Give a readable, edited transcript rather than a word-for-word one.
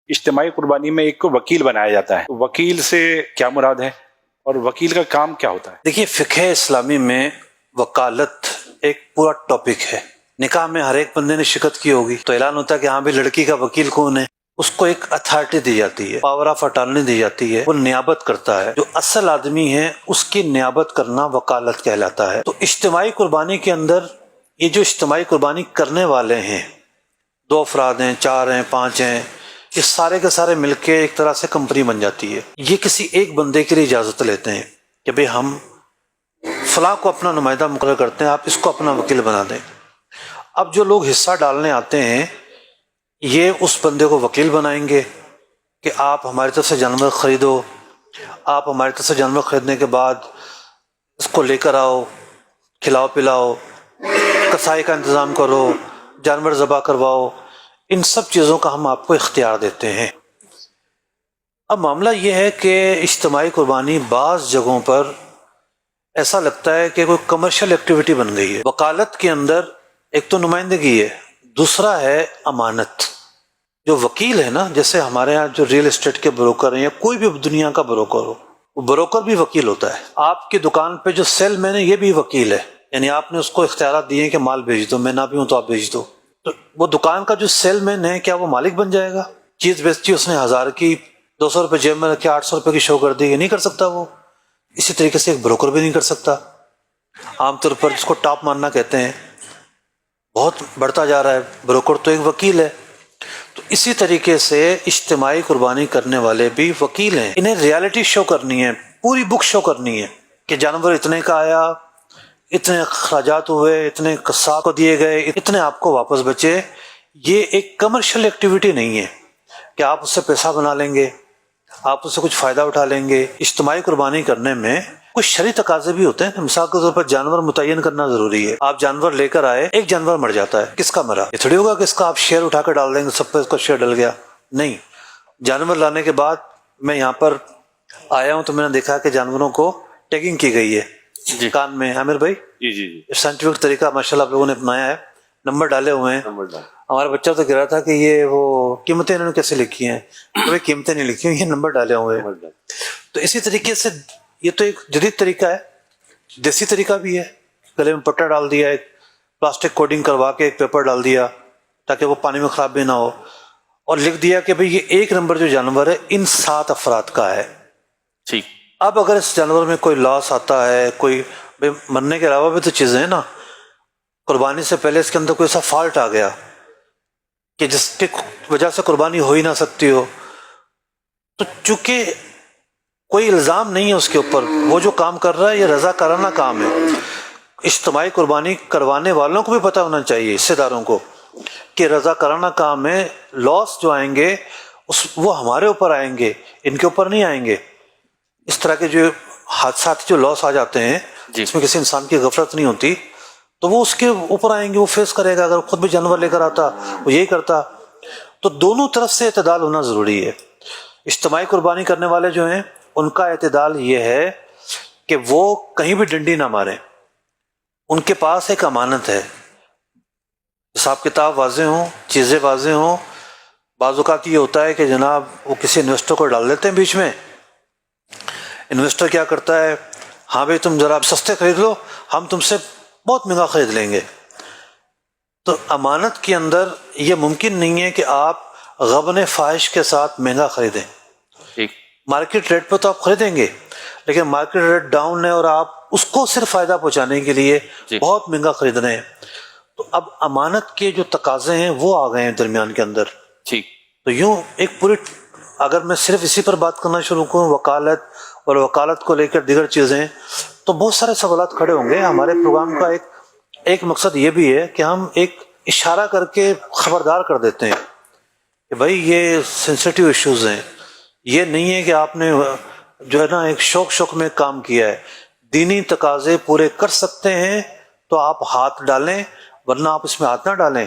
اجتماعی قربانی میں ایک کو وکیل بنایا جاتا ہے، وکیل سے کیا مراد ہے اور وکیل کا کام کیا ہوتا ہے؟ دیکھیے، فقہ اسلامی میں وکالت ایک پورا ٹاپک ہے۔ نکاح میں ہر ایک بندے نے شرکت کی ہوگی تو اعلان ہوتا ہے کہ ہاں بھی لڑکی کا وکیل کون ہے، اس کو ایک اتھارٹی دی جاتی ہے، پاور آف اٹارنی دی جاتی ہے، وہ نیابت کرتا ہے۔ جو اصل آدمی ہے اس کی نیابت کرنا وکالت کہلاتا ہے۔ تو اجتماعی قربانی کے اندر یہ جو اجتماعی قربانی کرنے والے ہیں، 2 افراد ہیں، 4 ہیں، 5 ہیں، یہ سارے کے سارے مل کے ایک طرح سے کمپنی بن جاتی ہے۔ یہ کسی ایک بندے کے لیے اجازت لیتے ہیں کہ بھئی ہم فلاں کو اپنا نمائندہ مقرر کرتے ہیں، آپ اس کو اپنا وکیل بنا دیں۔ اب جو لوگ حصہ ڈالنے آتے ہیں یہ اس بندے کو وکیل بنائیں گے کہ آپ ہماری طرف سے جانور خریدو، آپ ہماری طرف سے جانور خریدنے کے بعد اس کو لے کر آؤ، کھلاؤ پلاؤ، کسائی کا انتظام کرو، جانور ذبح کرواؤ، ان سب چیزوں کا ہم آپ کو اختیار دیتے ہیں۔ اب معاملہ یہ ہے کہ اجتماعی قربانی بعض جگہوں پر ایسا لگتا ہے کہ کوئی کمرشل ایکٹیویٹی بن گئی ہے۔ وکالت کے اندر ایک تو نمائندگی ہے، دوسرا ہے امانت۔ جو وکیل ہے نا، جیسے ہمارے ہاں جو ریل اسٹیٹ کے بروکر ہیں یا کوئی بھی دنیا کا بروکر ہو، وہ بروکر بھی وکیل ہوتا ہے۔ آپ کی دکان پہ جو سیل مین ہے یہ بھی وکیل ہے، یعنی آپ نے اس کو اختیارات دیے ہیں کہ مال بھیج دو، میں نہ بھی ہوں تو آپ بھیج دو۔ تو وہ دکان کا جو سیل مین ہے کیا وہ مالک بن جائے گا؟ چیز بیچتی اس نے 1000 کی، 200 روپے جیب میں رکھے 800 روپے کی شو کر دی، یہ نہیں کر سکتا وہ۔ اسی طریقے سے ایک بروکر بھی نہیں کر سکتا۔ عام طور پر جس کو ٹاپ ماننا کہتے ہیں، بہت بڑھتا جا رہا ہے، بروکر تو ایک وکیل ہے۔ تو اسی طریقے سے اجتماعی قربانی کرنے والے بھی وکیل ہیں۔ انہیں ریالٹی شو کرنی ہے، پوری بک شو کرنی ہے کہ جانور اتنے کا آیا، اتنے اخراجات ہوئے، اتنے قصاب کو دیے گئے، اتنے آپ کو واپس بچے۔ یہ ایک کمرشل ایکٹیویٹی نہیں ہے کہ آپ اس سے پیسہ بنا لیں گے، آپ اس سے کچھ فائدہ اٹھا لیں گے۔ اجتماعی قربانی کرنے میں کچھ شرعی تقاضے بھی ہوتے ہیں۔ مثال کے طور پر جانور متعین کرنا ضروری ہے۔ آپ جانور لے کر آئے، ایک جانور مر جاتا ہے، کس کا مرا؟ یہ تھوڑی ہوگا کہ اس کا آپ شیئر اٹھا کر ڈال دیں گے، سب پہ اس کا شیئر ڈل گیا۔ نہیں، جانور لانے کے بعد میں یہاں پر آیا ہوں تو میں نے دیکھا کہ جانوروں کو ٹیگنگ کی گئی ہے جی کان میں۔ عامر بھائی، جی سائنٹیفک طریقہ ماشاءاللہ آپ لوگوں نے اپنایا ہے، نمبر ڈالے ہوئے ہیں۔ ہمارا بچہ تو کہہ رہا تھا کہ یہ وہ قیمتیں انہوں نے کیسے لکھی ہیں؟ کوئی قیمتیں نہیں لکھی ہوئی، یہ نمبر ڈالے ہوئے ہیں۔ تو اسی طریقے سے یہ تو ایک جدید طریقہ ہے، دیسی طریقہ بھی ہے۔ گلے میں پٹا ڈال دیا، ایک پلاسٹک کوڈنگ کروا کے ایک پیپر ڈال دیا تاکہ وہ پانی میں خراب بھی نہ ہو، اور لکھ دیا کہ بھئی یہ 1 نمبر جو جانور ہے ان 7 افراد کا ہے۔ ٹھیک۔ اب اگر اس جانور میں کوئی لاس آتا ہے، کوئی مرنے کے علاوہ بھی تو چیزیں ہیں نا، قربانی سے پہلے اس کے اندر کوئی ایسا فالٹ آ گیا کہ جس کی وجہ سے قربانی ہو ہی نہ سکتی ہو، تو چونکہ کوئی الزام نہیں ہے اس کے اوپر، وہ جو کام کر رہا ہے یہ رضا کارانہ کام ہے۔ اجتماعی قربانی کروانے والوں کو بھی پتہ ہونا چاہیے، حصے داروں کو، کہ رضا کارانہ کام ہے، لاس جو آئیں گے وہ ہمارے اوپر آئیں گے، ان کے اوپر نہیں آئیں گے۔ اس طرح کے جو حادثات جو لاس آ جاتے ہیں اس میں کسی انسان کی غفلت نہیں ہوتی، تو وہ اس کے اوپر آئیں گے، وہ فیس کرے گا۔ اگر خود بھی جانور لے کر آتا وہ یہی کرتا۔ تو دونوں طرف سے اعتدال ہونا ضروری ہے۔ اجتماعی قربانی کرنے والے جو ہیں ان کا اعتدال یہ ہے کہ وہ کہیں بھی ڈنڈی نہ ماریں، ان کے پاس ایک امانت ہے، حساب کتاب واضح ہوں، چیزیں واضح ہوں۔ بعض اوقات یہ ہوتا ہے کہ جناب وہ کسی انویسٹر کو ڈال دیتے ہیں بیچ میں، انویسٹر کیا کرتا ہے، ہاں بھئی تم ذرا سستے خرید لو، ہم تم سے بہت مہنگا خرید لیں گے۔ تو امانت کے اندر یہ ممکن نہیں ہے کہ آپ غبن فاحش کے ساتھ مہنگا خریدیں۔ مارکیٹ ریٹ پہ تو آپ خریدیں گے، لیکن مارکیٹ ریٹ ڈاؤن ہے اور آپ اس کو صرف فائدہ پہنچانے کے لیے بہت مہنگا خرید رہے ہیں۔ تو اب امانت کے جو تقاضے ہیں وہ آ گئے ہیں درمیان کے اندر۔ تو یوں ایک پوری، اگر میں صرف اسی پر بات کرنا شروع کروں، وکالت اور وکالت کو لے کر دیگر چیزیں، تو بہت سارے سوالات کھڑے ہوں گے۔ ہمارے پروگرام کا ایک مقصد یہ بھی ہے کہ ہم ایک اشارہ کر کے خبردار کر دیتے ہیں کہ بھائی یہ سینسیٹیو ایشوز ہیں، یہ نہیں ہے کہ آپ نے جو ہے نا ایک شوق میں کام کیا ہے۔ دینی تقاضے پورے کر سکتے ہیں تو آپ ہاتھ ڈالیں، ورنہ آپ اس میں ہاتھ نہ ڈالیں۔